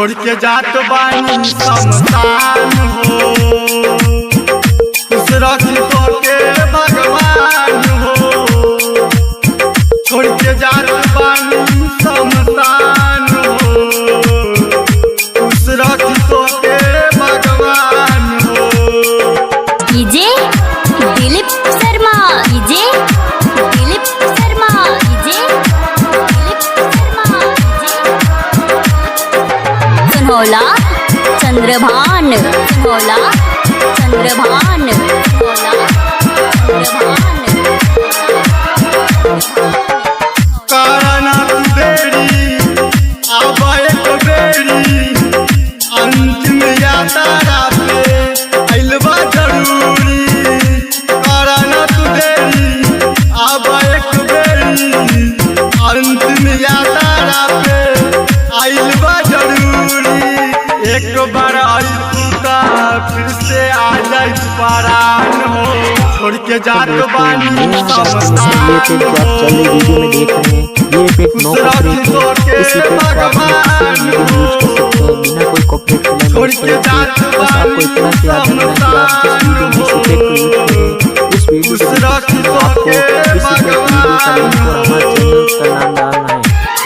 छोड़ के जात बानी शमशान हो। खुश रखी तो के भगवान हो। छोड़ के जात बानी शमशान हो। खुश रखी तो के भगवान हो। DJ Dilip Sharma, DJ Dilip Sharma, DJ Dilip Sharma, Sunaula Chandrabhan, Sunaula Chandrabhan, Sunaula Chandrabhan. कारण बेरी अब एक बेरी अंतिम यात्रा पे अइलबा जरूरी। कारण बेरी अब एक बेरी अंतिम यात्रा पे अइलबा जरूरी। एक बार अइलबा फिर से आ जाए परान हो। छोड़ के जात बानी शमशान ये पेज जो आप चल रही वीडियो में देख रहे हैं, ये पेज नो कॉपीराइट है। इसी पेज को आप यूज कर सकते हैं बिना कोई कॉपीराइट क्लेम के। बस आपको इतना से याद रखना कि आप जिस वीडियो में इसी पेज को यूज करें, इस वीडियो के आपको इसी पेज वीडियो का लिंक और हमारे चैनल का नाम डालना है।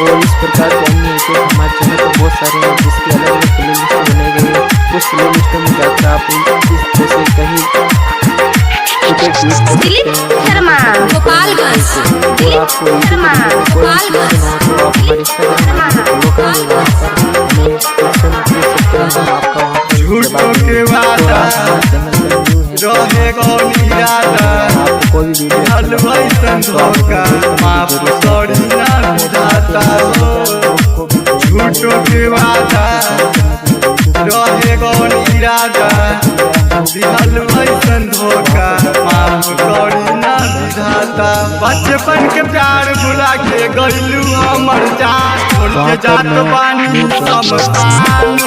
और इस प्रकार के अन्य पेज हमारे चैनल पर बहुत सारे हैं जिसकी अलग अलग प्ले लिस्ट बनाई गई है। उस प्ले लिस्ट में जाकर आप जैसे कहीं दिलीप शर्मा गोपालगंज, दिलीप शर्मा गोपालगंज, दिलीप शर्मा गोपालगंज। झूठों के वादा रहेगा निराला। हलवाई संधोखा माफ करी ना बुझाता हो। झूठों के वादा रहेगा निराला। हलवाई संधोखा माफ करी ना बुझाता। बचपन के प्यार भुला के गइलू हमर जान। छोड़ के जात बानी शमशान